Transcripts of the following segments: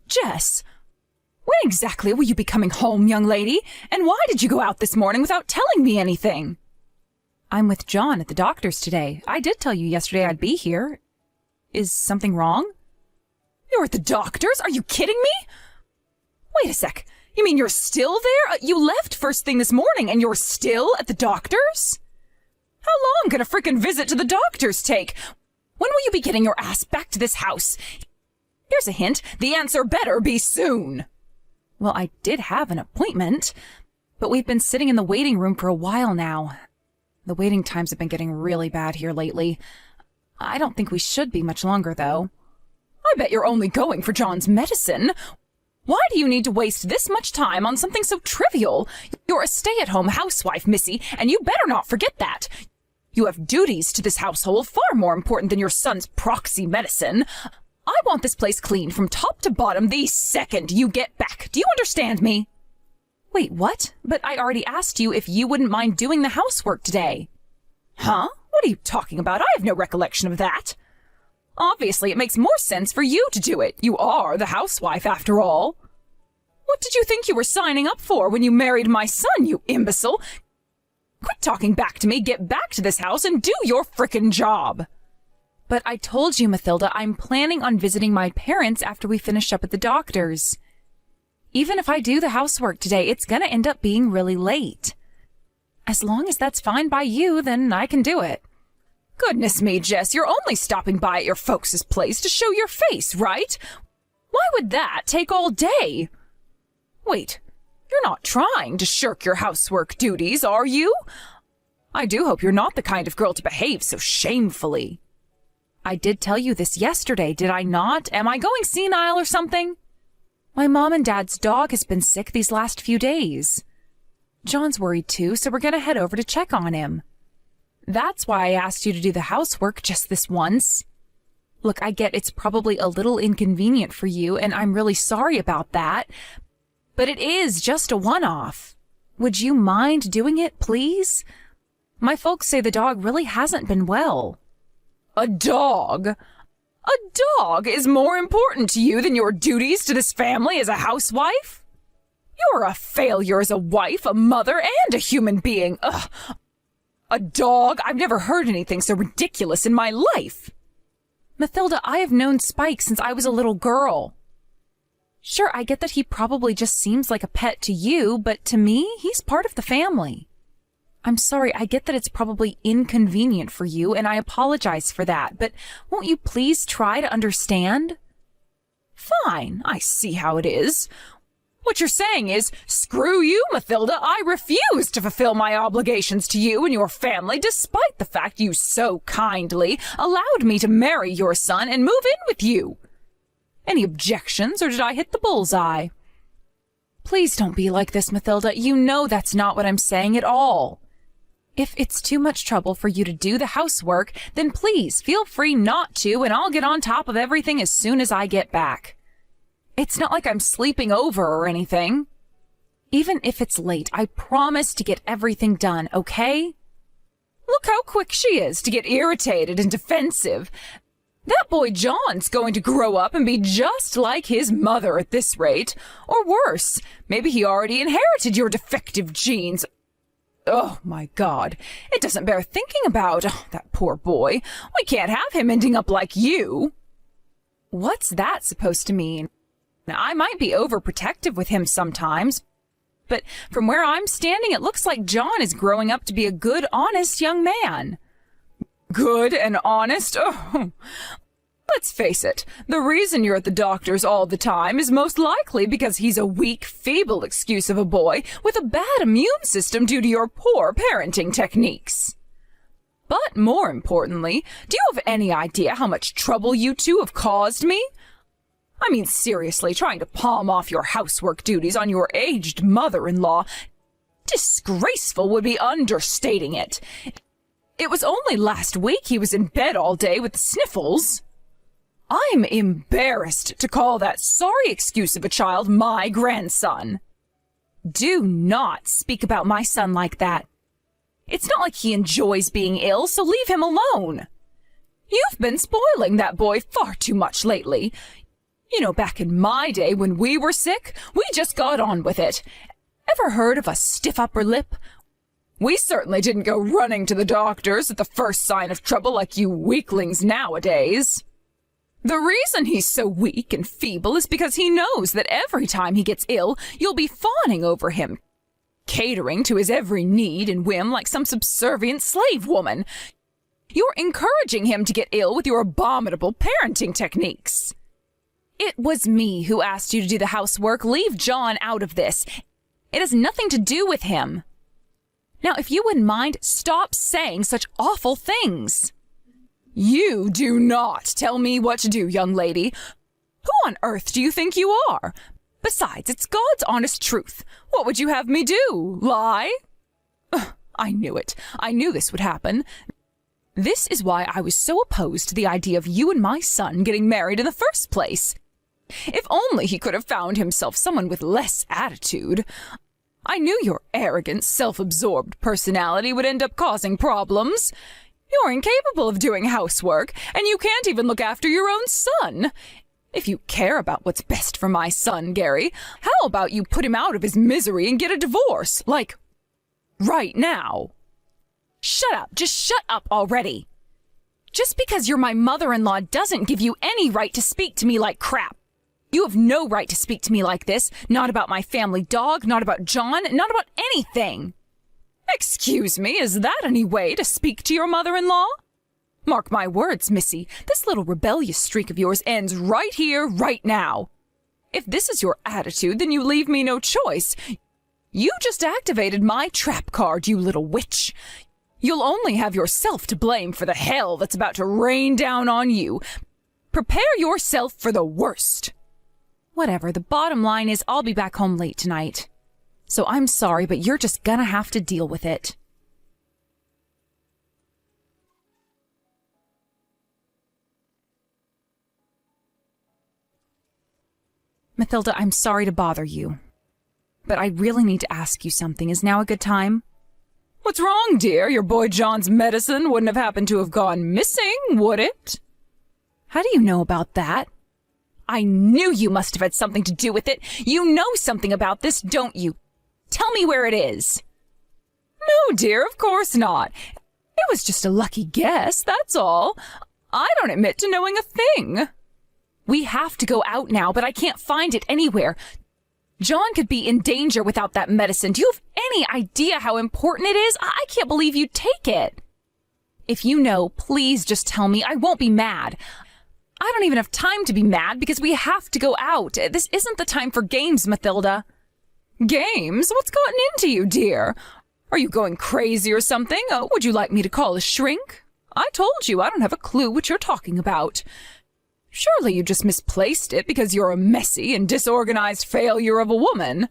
Jess, when exactly will you be coming home, young lady? And why did you go out this morning without telling me anything? I'm with John at the doctor's today. I did tell you yesterday I'd be here. Is something wrong? You're at the doctor's? Are you kidding me? Wait a sec. You mean you're still there? You left first thing this morning and you're still at the doctor's? How long can a frickin' visit to the doctor's take? When will you be getting your ass back to this house? Here's a hint. The answer better be soon. Well, I did have an appointment, but we've been sitting in the waiting room for a while now. The waiting times have been getting really bad here lately. I don't think we should be much longer, though. I bet you're only going for John's medicine. Why do you need to waste this much time on something so trivial? You're a stay-at-home housewife, Missy, and you better not forget that. You have duties to this household far more important than your son's proxy medicine. I want this place cleaned from top to bottom the second you get back. Do you understand me? Wait, what? But I already asked you if you wouldn't mind doing the housework today. Huh? What are you talking about? I have no recollection of that. Obviously, it makes more sense for you to do it. You are the housewife, after all. What did you think you were signing up for when you married my son, you imbecile? Quit talking back to me, get back to this house, and do your frickin' job. But I told you, Mathilda, I'm planning on visiting my parents after we finish up at the doctor's. Even if I do the housework today, it's gonna end up being really late. As long as that's fine by you, then I can do it. Goodness me, Jess, you're only stopping by at your folks' place to show your face, right? Why would that take all day? Wait, you're not trying to shirk your housework duties, are you? I do hope you're not the kind of girl to behave so shamefully. I did tell you this yesterday, did I not? Am I going senile or something? My mom and dad's dog has been sick these last few days. John's worried too, so we're gonna head over to check on him. That's why I asked you to do the housework just this once. Look, I get it's probably a little inconvenient for you, and I'm really sorry about that, but it is just a one-off. Would you mind doing it, please? My folks say the dog really hasn't been well. A dog? A dog is more important to you than your duties to this family as a housewife? You're a failure as a wife, a mother, and a human being. Ugh. A dog? I've never heard anything so ridiculous in my life. Mathilda, I have known Spike since I was a little girl. Sure, I get that he probably just seems like a pet to you, but to me, he's part of the family. I'm sorry, I get that it's probably inconvenient for you, and I apologize for that, but won't you please try to understand? Fine, I see how it is. What you're saying is, screw you, Mathilda, I refuse to fulfill my obligations to you and your family despite the fact you so kindly allowed me to marry your son and move in with you. Any objections, or did I hit the bullseye? Please don't be like this, Mathilda. You know that's not what I'm saying at all. If it's too much trouble for you to do the housework, then please feel free not to, and I'll get on top of everything as soon as I get back. It's not like I'm sleeping over or anything. Even if it's late, I promise to get everything done, okay? Look how quick she is to get irritated and defensive. That boy John's going to grow up and be just like his mother at this rate. Or worse, maybe he already inherited your defective genes. Oh, my God. It doesn't bear thinking about. Oh, that poor boy. We can't have him ending up like you. What's that supposed to mean? Now, I might be overprotective with him sometimes, but from where I'm standing, it looks like John is growing up to be a good, honest young man. Good and honest? Oh, let's face it, the reason you're at the doctor's all the time is most likely because he's a weak, feeble excuse of a boy with a bad immune system due to your poor parenting techniques. But more importantly, do you have any idea how much trouble you two have caused me? I mean, seriously, trying to palm off your housework duties on your aged mother-in-law. Disgraceful would be understating it. It was only last week he was in bed all day with the sniffles. I'm embarrassed to call that sorry excuse of a child my grandson. Do not speak about my son like that. It's not like he enjoys being ill, so leave him alone. You've been spoiling that boy far too much lately. You know, back in my day when we were sick, we just got on with it. Ever heard of a stiff upper lip? We certainly didn't go running to the doctors at the first sign of trouble like you weaklings nowadays. The reason he's so weak and feeble is because he knows that every time he gets ill, you'll be fawning over him, catering to his every need and whim like some subservient slave woman. You're encouraging him to get ill with your abominable parenting techniques. It was me who asked you to do the housework. Leave John out of this. It has nothing to do with him. Now, if you wouldn't mind, stop saying such awful things. You do not tell me what to do, young lady. Who on earth do you think you are? Besides, it's God's honest truth. What would you have me do? Lie? Ugh, I knew it. I knew this would happen. This is why I was so opposed to the idea of you and my son getting married in the first place. If only he could have found himself someone with less attitude. I knew your arrogant, self-absorbed personality would end up causing problems. You're incapable of doing housework, and you can't even look after your own son. If you care about what's best for my son, Gary, how about you put him out of his misery and get a divorce, like, right now? Shut up. Just shut up already. Just because you're my mother-in-law doesn't give you any right to speak to me like crap. You have no right to speak to me like this, not about my family dog, not about John, not about anything. Excuse me, is that any way to speak to your mother-in-law? Mark my words, Missy, this little rebellious streak of yours ends right here, right now. If this is your attitude, then you leave me no choice. You just activated my trap card, you little witch. You'll only have yourself to blame for the hell that's about to rain down on you. Prepare yourself for the worst. Whatever, the bottom line is I'll be back home late tonight. So I'm sorry, but you're just gonna have to deal with it. Mathilda, I'm sorry to bother you, but I really need to ask you something. Is now a good time? What's wrong, dear? Your boy John's medicine wouldn't have happened to have gone missing, would it? How do you know about that? I knew you must have had something to do with it. You know something about this, don't you? Tell me where it is. No, dear, of course not. It was just a lucky guess, that's all. I don't admit to knowing a thing. We have to go out now, but I can't find it anywhere. John could be in danger without that medicine. Do you have any idea how important it is? I can't believe you'd take it. If you know, please just tell me. I won't be mad. I don't even have time to be mad because we have to go out. This isn't the time for games, Mathilda. Games? What's gotten into you, dear? Are you going crazy or something? Would you like me to call a shrink? I told you I don't have a clue what you're talking about. Surely you just misplaced it because you're a messy and disorganized failure of a woman.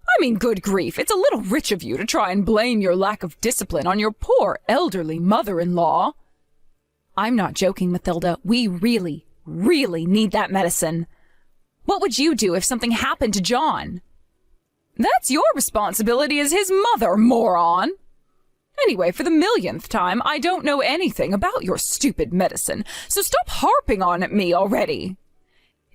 I mean, good grief, it's a little rich of you to try and blame your lack of discipline on your poor elderly mother-in-law. I'm not joking, Mathilda. We really, really need that medicine. What would you do if something happened to John? That's your responsibility as his mother, moron. Anyway, for the millionth time, I don't know anything about your stupid medicine, so stop harping on at me already.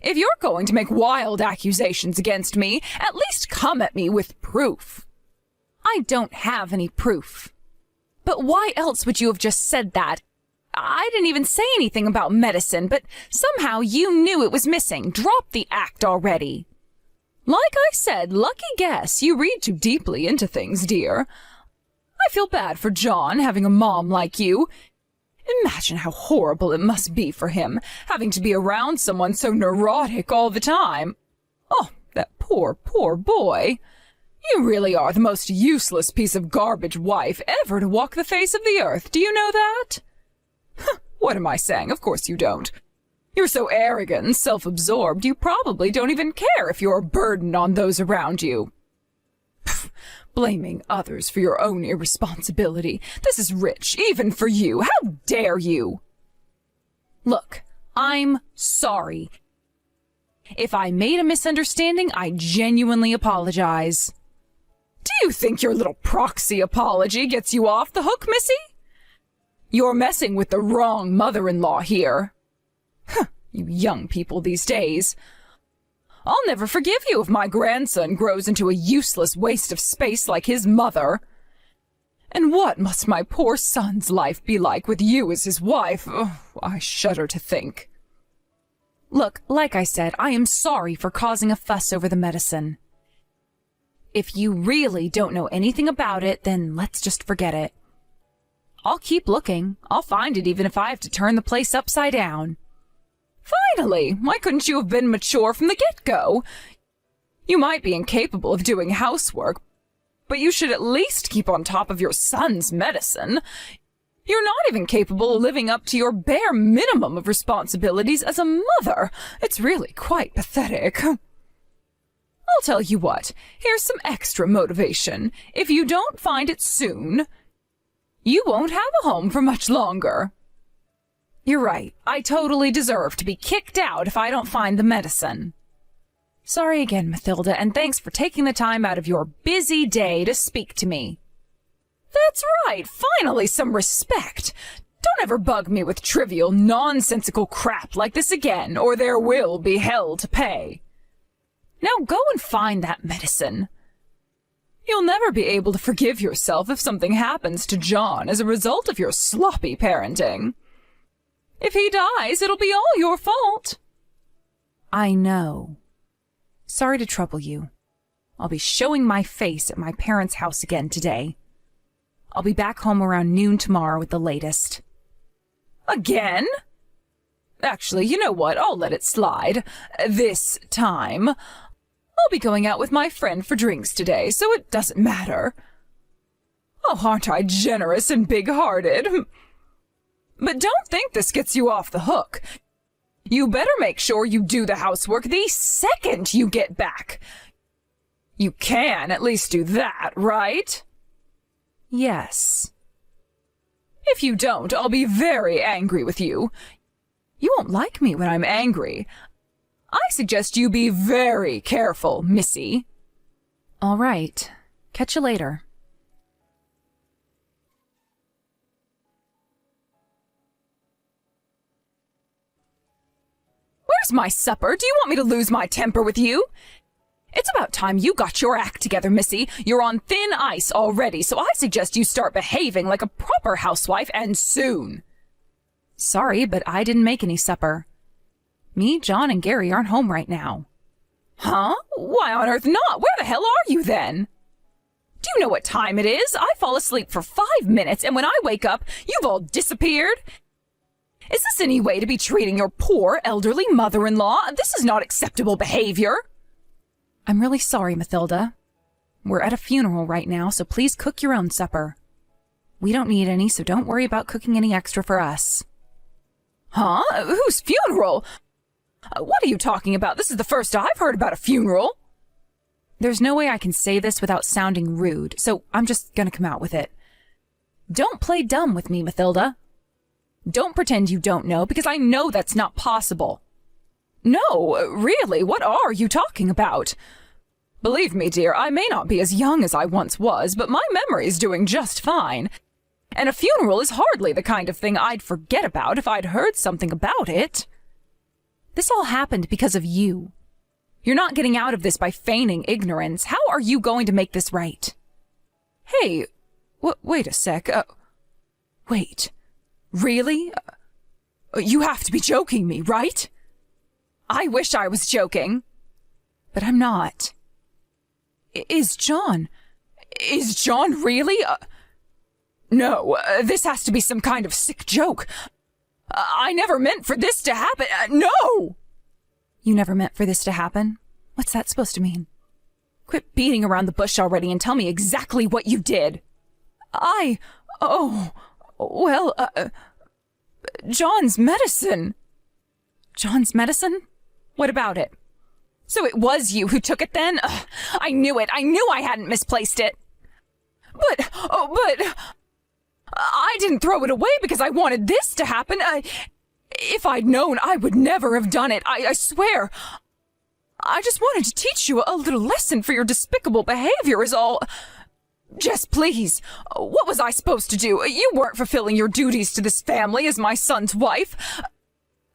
If you're going to make wild accusations against me, at least come at me with proof. I don't have any proof. But why else would you have just said that? I didn't even say anything about medicine, but somehow you knew it was missing. Drop the act already. Like I said, lucky guess. You read too deeply into things, dear. I feel bad for John having a mom like you. Imagine how horrible it must be for him, having to be around someone so neurotic all the time. Oh, that poor, poor boy. You really are the most useless piece of garbage wife ever to walk the face of the earth. Do you know that? What am I saying? Of course you don't. You're so arrogant and self-absorbed, you probably don't even care if you're a burden on those around you. Blaming others for your own irresponsibility. This is rich, even for you. How dare you? Look, I'm sorry. If I made a misunderstanding, I genuinely apologize. Do you think your little proxy apology gets you off the hook, Missy? You're messing with the wrong mother-in-law here. You young people these days. I'll never forgive you if my grandson grows into a useless waste of space like his mother. And what must my poor son's life be like with you as his wife? Oh, I shudder to think. Look, like I said, I am sorry for causing a fuss over the medicine. If you really don't know anything about it, then let's just forget it. I'll keep looking. I'll find it even if I have to turn the place upside down. Finally! Why couldn't you have been mature from the get-go? You might be incapable of doing housework, but you should at least keep on top of your son's medicine. You're not even capable of living up to your bare minimum of responsibilities as a mother. It's really quite pathetic. I'll tell you what, here's some extra motivation. If you don't find it soon, you won't have a home for much longer. You're right. I totally deserve to be kicked out if I don't find the medicine. Sorry again, Mathilda, and thanks for taking the time out of your busy day to speak to me. That's right. Finally, some respect. Don't ever bug me with trivial, nonsensical crap like this again, or there will be hell to pay. Now go and find that medicine. You'll never be able to forgive yourself if something happens to John as a result of your sloppy parenting. If he dies, it'll be all your fault. I know. Sorry to trouble you. I'll be showing my face at my parents' house again today. I'll be back home around noon tomorrow at the latest. Again? Actually, you know what? I'll let it slide. This time. I'll be going out with my friend for drinks today, so it doesn't matter. Oh, aren't I generous and big-hearted? But don't think this gets you off the hook. You better make sure you do the housework the second you get back. You can at least do that, right? Yes. If you don't, I'll be very angry with you. You won't like me when I'm angry. I suggest you be very careful, Missy. All right. Catch you later. Where's my supper? Do you want me to lose my temper with you? It's about time you got your act together, Missy. You're on thin ice already, so I suggest you start behaving like a proper housewife, and soon. Sorry, but I didn't make any supper. Me, John, and Gary aren't home right now. Huh? Why on earth not? Where the hell are you then? Do you know what time it is? I fall asleep for 5 minutes, and when I wake up, you've all disappeared. Is this any way to be treating your poor elderly mother-in-law? This is not acceptable behavior. I'm really sorry, Mathilda. We're at a funeral right now, so please cook your own supper. We don't need any, so don't worry about cooking any extra for us. Huh? Whose funeral? What are you talking about? This is the first I've heard about a funeral. There's no way I can say this without sounding rude, so I'm just gonna come out with it. Don't play dumb with me, Mathilda. Don't pretend you don't know, because I know that's not possible. No, really, what are you talking about? Believe me, dear, I may not be as young as I once was, but my memory's doing just fine. And a funeral is hardly the kind of thing I'd forget about if I'd heard something about it. This all happened because of you. You're not getting out of this by feigning ignorance. How are you going to make this right? Hey, wait a sec. Wait. Really? You have to be joking me, right? I wish I was joking. But I'm not. Is John really? No, this has to be some kind of sick joke. I never meant for this to happen. No! You never meant for this to happen? What's that supposed to mean? Quit beating around the bush already and tell me exactly what you did. John's medicine. John's medicine? What about it? So it was you who took it then? Ugh, I knew it. I knew I hadn't misplaced it. But I didn't throw it away because I wanted this to happen. If I'd known, I would never have done it. I swear. I just wanted to teach you a little lesson for your despicable behavior is all. Jess, please. What was I supposed to do? You weren't fulfilling your duties to this family as my son's wife.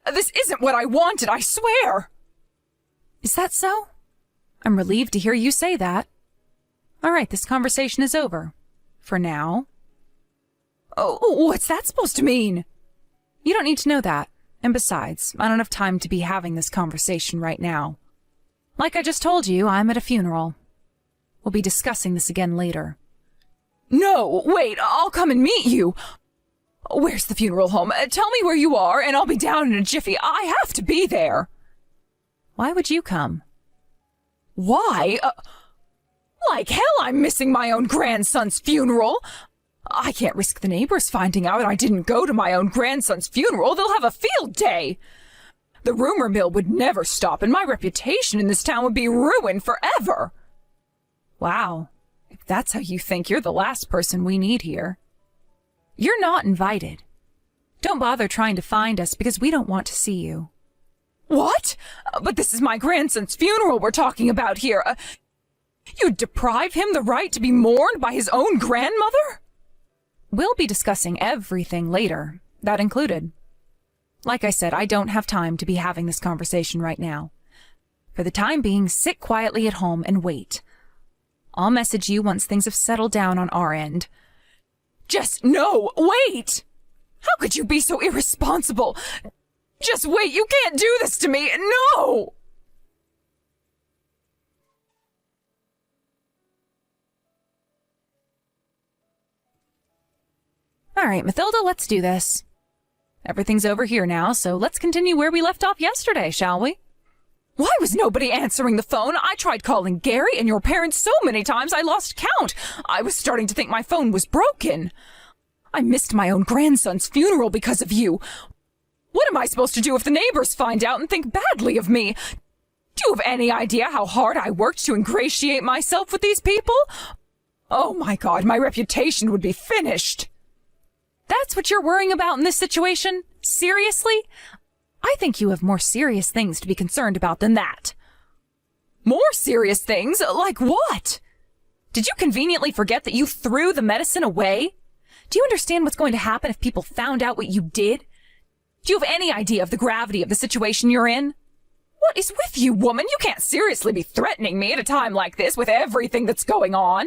This isn't what I wanted, I swear! Is that so? I'm relieved to hear you say that. All right, this conversation is over. For now. Oh, what's that supposed to mean? You don't need to know that. And besides, I don't have time to be having this conversation right now. Like I just told you, I'm at a funeral. We'll be discussing this again later. No, wait, I'll come and meet you. Where's the funeral home? Tell me where you are, and I'll be down in a jiffy. I have to be there. Why would you come? Why? Like hell I'm missing my own grandson's funeral. I can't risk the neighbors finding out I didn't go to my own grandson's funeral. They'll have a field day. The rumor mill would never stop, and my reputation in this town would be ruined forever. Wow. If that's how you think, you're the last person we need here. You're not invited. Don't bother trying to find us because we don't want to see you. What? But this is my grandson's funeral we're talking about here. You'd deprive him the right to be mourned by his own grandmother? We'll be discussing everything later, that included. Like I said, I don't have time to be having this conversation right now. For the time being, sit quietly at home and wait. I'll message you once things have settled down on our end. Just no, wait! How could you be so irresponsible? Just wait, you can't do this to me, no! All right, Mathilda, let's do this. Everything's over here now, so let's continue where we left off yesterday, shall we? Why was nobody answering the phone? I tried calling Gary and your parents so many times I lost count. I was starting to think my phone was broken. I missed my own grandson's funeral because of you. What am I supposed to do if the neighbors find out and think badly of me? Do you have any idea how hard I worked to ingratiate myself with these people? Oh my God, my reputation would be finished. That's what you're worrying about in this situation? Seriously? I think you have more serious things to be concerned about than that. More serious things? Like what? Did you conveniently forget that you threw the medicine away? Do you understand what's going to happen if people found out what you did? Do you have any idea of the gravity of the situation you're in? What is with you, woman? You can't seriously be threatening me at a time like this with everything that's going on.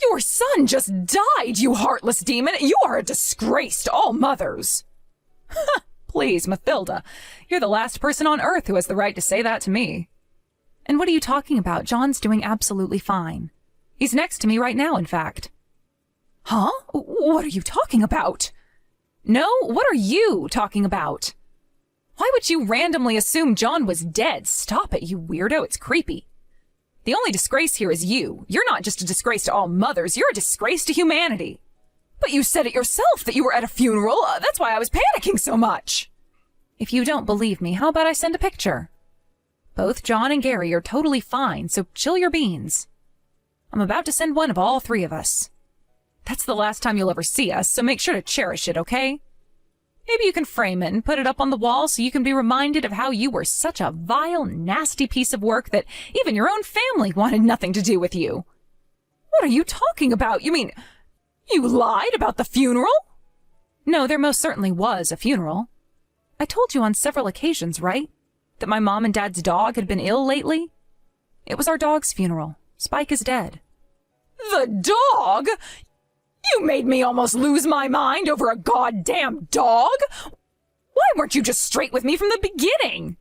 Your son just died, you heartless demon. You are a disgrace to all mothers. Please, Mathilda, you're the last person on earth who has the right to say that to me. And what are you talking about? John's doing absolutely fine. He's next to me right now, in fact. Huh? What are you talking about? No, what are you talking about? Why would you randomly assume John was dead? Stop it, you weirdo. It's creepy. The only disgrace here is you. You're not just a disgrace to all mothers. You're a disgrace to humanity. But you said it yourself that you were at a funeral. That's why I was panicking so much. If you don't believe me, how about I send a picture? Both John and Gary are totally fine, so chill your beans. I'm about to send one of all three of us. That's the last time you'll ever see us, so make sure to cherish it, okay? Maybe you can frame it and put it up on the wall so you can be reminded of how you were such a vile, nasty piece of work that even your own family wanted nothing to do with you. What are you talking about? You mean you lied about the funeral? No, there most certainly was a funeral. I told you on several occasions, right? That my mom and dad's dog had been ill lately? It was our dog's funeral. Spike is dead. The dog? You made me almost lose my mind over a goddamn dog? Why weren't you just straight with me from the beginning?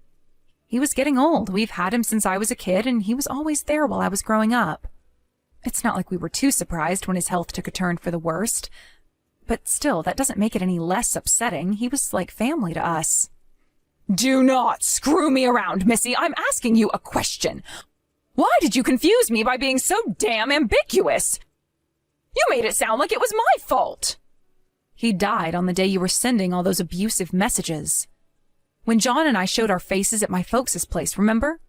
He was getting old. We've had him since I was a kid, and he was always there while I was growing up. It's not like we were too surprised when his health took a turn for the worst. But still, that doesn't make it any less upsetting. He was like family to us. Do not screw me around, Missy. I'm asking you a question. Why did you confuse me by being so damn ambiguous? You made it sound like it was my fault. He died on the day you were sending all those abusive messages. When John and I showed our faces at my folks' place, remember?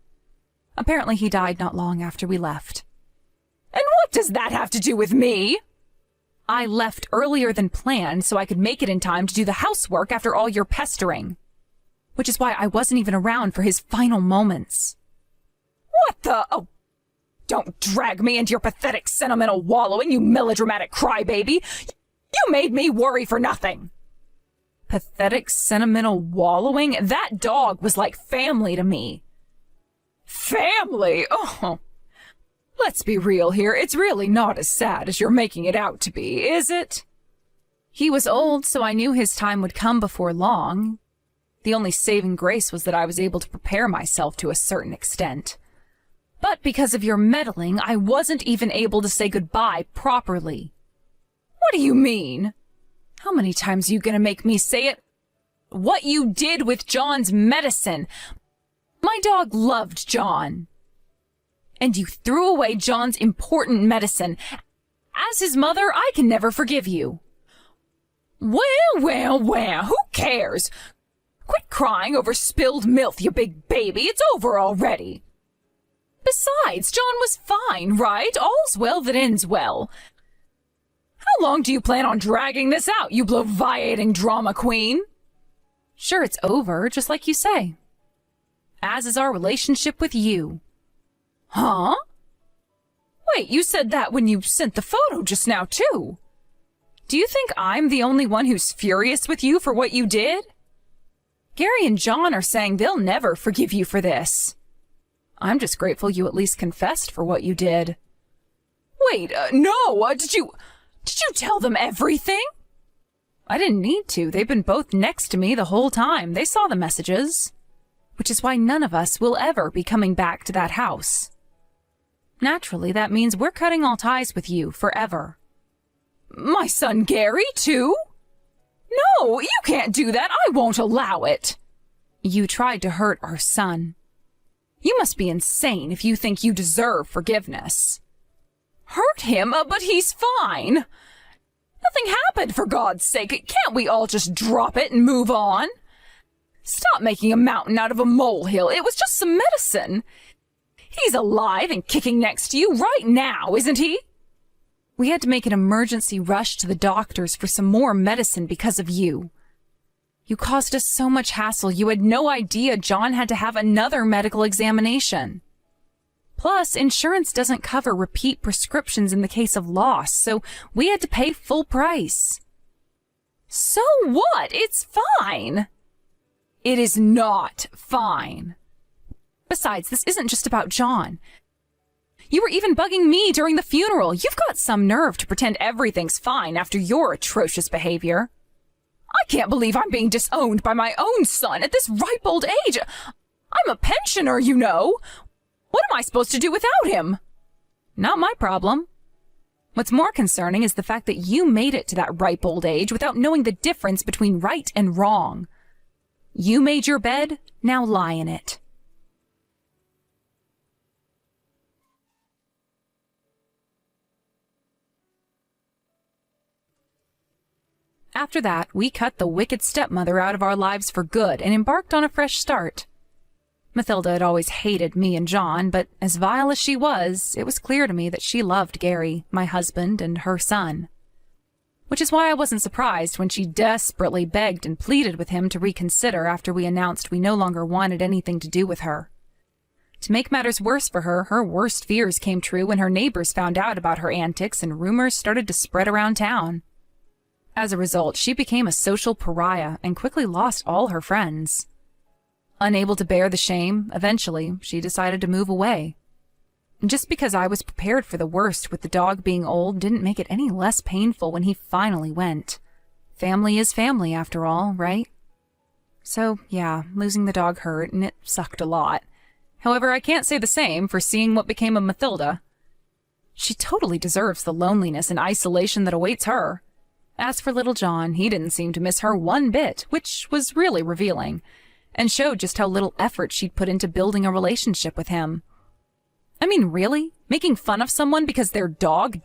Apparently he died not long after we left. And what does that have to do with me? I left earlier than planned so I could make it in time to do the housework after all your pestering. Which is why I wasn't even around for his final moments. What the... Oh, don't drag me into your pathetic sentimental wallowing, you melodramatic crybaby. You made me worry for nothing. pathetic, sentimental wallowing. That dog was like family to me. Family? Oh, let's be real here. It's really not as sad as you're making it out to be, is it? He was old, so I knew his time would come before long. The only saving grace was that I was able to prepare myself to a certain extent. But because of your meddling, I wasn't even able to say goodbye properly. What do you mean? How many times are you gonna make me say it? What you did with John's medicine. My dog loved John. And you threw away John's important medicine. As his mother, I can never forgive you. Well, who cares? Quit crying over spilled milk, you big baby. It's over already. Besides, John was fine, right? All's well that ends well. How long do you plan on dragging this out, you bloviating drama queen? Sure, it's over, just like you say. As is our relationship with you. Huh? Wait, you said that when you sent the photo just now, too. Do you think I'm the only one who's furious with you for what you did? Gary and John are saying they'll never forgive you for this. I'm just grateful you at least confessed for what you did. Wait, no, did you tell them everything? I didn't need to. They've been both next to me the whole time. They saw the messages. Which is why none of us will ever be coming back to that house. Naturally, that means we're cutting all ties with you forever. My son Gary, too? No, you can't do that. I won't allow it. You tried to hurt our son. You must be insane if you think you deserve forgiveness. Hurt him? But he's fine. Nothing happened, for God's sake. Can't we all just drop it and move on? Stop making a mountain out of a molehill. It was just some medicine. He's alive and kicking next to you right now, isn't he? We had to make an emergency rush to the doctors for some more medicine because of you. You caused us so much hassle, you had no idea John had to have another medical examination. Plus, insurance doesn't cover repeat prescriptions in the case of loss, so we had to pay full price. So what? It's fine. It is not fine. Besides, this isn't just about John. You were even bugging me during the funeral. You've got some nerve to pretend everything's fine after your atrocious behavior. I can't believe I'm being disowned by my own son at this ripe old age. I'm a pensioner, you know. What am I supposed to do without him? Not my problem. What's more concerning is the fact that you made it to that ripe old age without knowing the difference between right and wrong. You made your bed, now lie in it. After that, we cut the wicked stepmother out of our lives for good and embarked on a fresh start. Mathilda had always hated me and John, but as vile as she was, it was clear to me that she loved Gary, my husband, and her son. Which is why I wasn't surprised when she desperately begged and pleaded with him to reconsider after we announced we no longer wanted anything to do with her. To make matters worse for her, her worst fears came true when her neighbors found out about her antics and rumors started to spread around town. As a result, she became a social pariah and quickly lost all her friends. Unable to bear the shame, eventually, she decided to move away. Just because I was prepared for the worst with the dog being old didn't make it any less painful when he finally went. Family is family, after all, right? So, yeah, losing the dog hurt, and it sucked a lot. However, I can't say the same for seeing what became of Mathilda. She totally deserves the loneliness and isolation that awaits her. As for little John, he didn't seem to miss her one bit, which was really revealing, and showed just how little effort she'd put into building a relationship with him. I mean, really? Making fun of someone because their dog